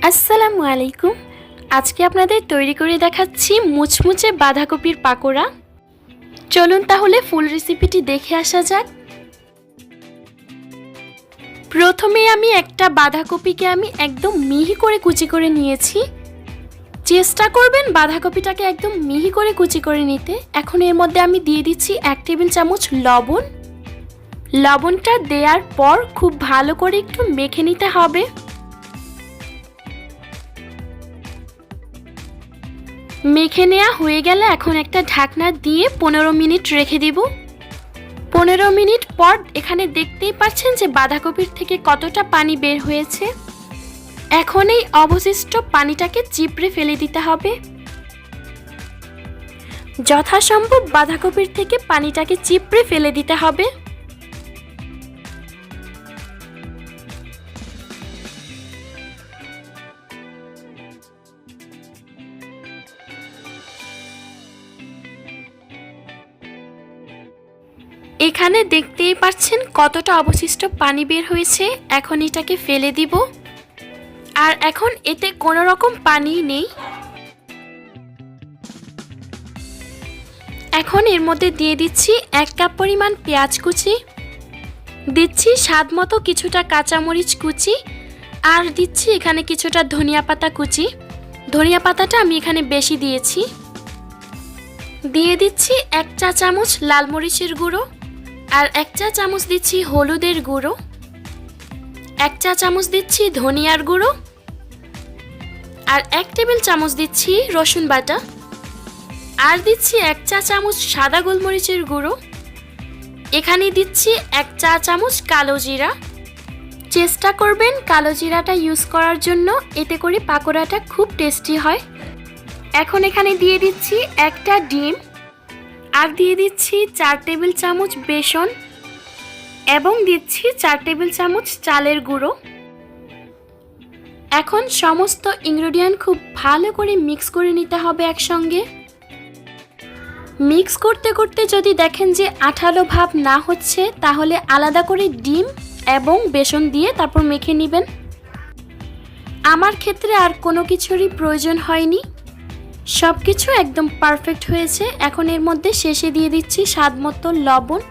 আসসালামু আলাইকুম। আজকে আপনাদের তৈরি করে দেখাচ্ছি মুচমুচে বাঁধাকপির পাকোড়া। চলুন তাহলে ফুল রেসিপিটি দেখে আসা যাক। প্রথমে আমি একটা বাঁধাকপিকে একদম মিহি করে কুচি করে নিয়েছি। চেষ্টা করবেন বাঁধাকপিটাকে একদম মিহি করে কুচি করে নিতে। এখন এর মধ্যে আমি দিয়ে দিচ্ছি 1 টেবিল চামচ লবণ। লবণটা দেওয়ার পর খুব ভালো করে একটু মেখে নিতে হবে। মেখে নেওয়া হয়ে গেলে এখন একটা ঢাকনা দিয়ে 15 মিনিট রেখে দিব। 15 মিনিট পর এখানে দেখতেই পাচ্ছেন যে বাঁধাকপির থেকে কতটা পানি বের হয়েছে। এখন এই অবশিষ্ট পানিটাকে চিপড়ে ফেলে দিতে হবে। যথাসম্ভব বাঁধাকপির থেকে পানিটাকে চিপড়ে ফেলে দিতে হবে। এখানে দেখতেই পাচ্ছেন কতটা অবশিষ্ট পানি বের হয়েছে। এখন এটাকে ফেলে দিব। আর এখন এতে কোনো রকম পানি নেই। এখন এর মধ্যে দিয়ে দিচ্ছি 1 কাপ পরিমাণ পেঁয়াজ কুচি, দিচ্ছি স্বাদ মতো কিছুটা কাঁচামরিচ কুচি, আর দিচ্ছি এখানে কিছুটা ধনিয়া পাতা কুচি। ধনিয়া পাতাটা আমি এখানে বেশি দিয়েছি। দিয়ে দিচ্ছি 1 চা চামচ লাল মরিচের গুঁড়ো, আর 1 চা চামচ দিচ্ছি হলুদের গুঁড়ো, 1 চা চামচ দিচ্ছি ধনিয়ার গুঁড়ো, আর 1 টেবিল চামচ দিচ্ছি রসুন বাটা, আর দিচ্ছি 1 চা চামচ সাদা গোলমরিচের গুঁড়ো। এখানে দিচ্ছি 1 চা চামচ কালো জিরা। চেষ্টা করবেন কালো জিরাটা ইউজ করার জন্য, এতে করে পাকোড়াটা খুব টেস্টি হয়। এখন এখানে দিয়ে দিচ্ছি একটা ডিম, আর দিয়ে দিচ্ছি 4 টেবিল চামচ বেসন, এবং দিচ্ছি 4 টেবিল চামচ চালের গুঁড়ো। এখন সমস্ত ইনগ্রেডিয়েন্ট খুব ভালো করে মিক্স করে নিতে হবে একসঙ্গে। মিক্স করতে করতে যদি দেখেন যে আঠালো ভাব না হচ্ছে, তাহলে আলাদা করে ডিম এবং বেসন দিয়ে তারপর মেখে নেবেন। আমার ক্ষেত্রে আর কোনো কিছুরই প্রয়োজন হয়নি, সব কিছু একদম পারফেক্ট হয়েছে। এখন এর মধ্যে শেষে দিয়ে দিচ্ছি স্বাদ মতো লবণ।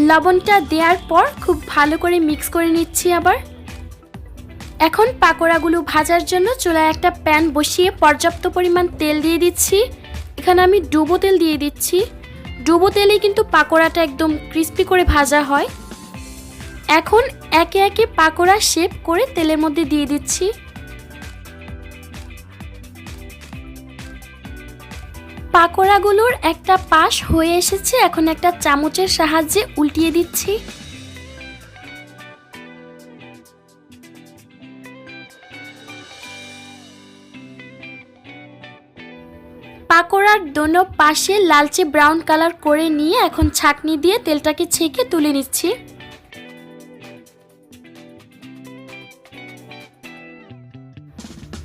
লবণটা দেওয়ার পর খুব ভালো করে মিক্স করে নিচ্ছি আবার। এখন পাকোড়াগুলো ভাজার জন্য চুলায় একটা প্যান বসিয়ে পর্যাপ্ত পরিমাণ তেল দিয়ে দিচ্ছি। এখানে আমি ডুবো তেল দিয়ে দিচ্ছি। ডুবো তেলেই কিন্তু পাকোড়াটা একদম ক্রিস্পি করে ভাজা হয়। এখন একে একে পাকোড়া শেপ করে তেলের মধ্যে দিয়ে দিচ্ছি। পাকোড়াগুলোর একটা পাশ হয়ে এসেছে, এখন একটা চামচের সাহায্যে উল্টিয়ে দিচ্ছি। পাকোড়ার দোনো পাশে লালচে ব্রাউন কালার করে নিয়ে এখন ছাঁকনি দিয়ে তেলটাকে ছেঁকে তুলে নিচ্ছি।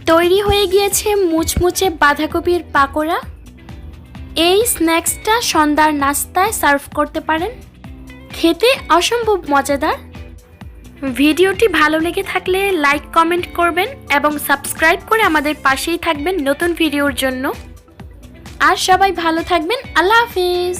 তৈরি হয়ে গিয়েছে মুচমুচে বাঁধাকপির পাকোড়া। এই স্ন্যাক্সটা সন্ধ্যার নাস্তায় সার্ভ করতে পারেন। খেতে অসম্ভব মজাদার। ভিডিওটি ভালো লেগে থাকলে লাইক কমেন্ট করবেন এবং সাবস্ক্রাইব করে আমাদের পাশেই থাকবেন নতুন ভিডিওর জন্য। আর সবাই ভালো থাকবেন। আল্লাহ হাফিজ।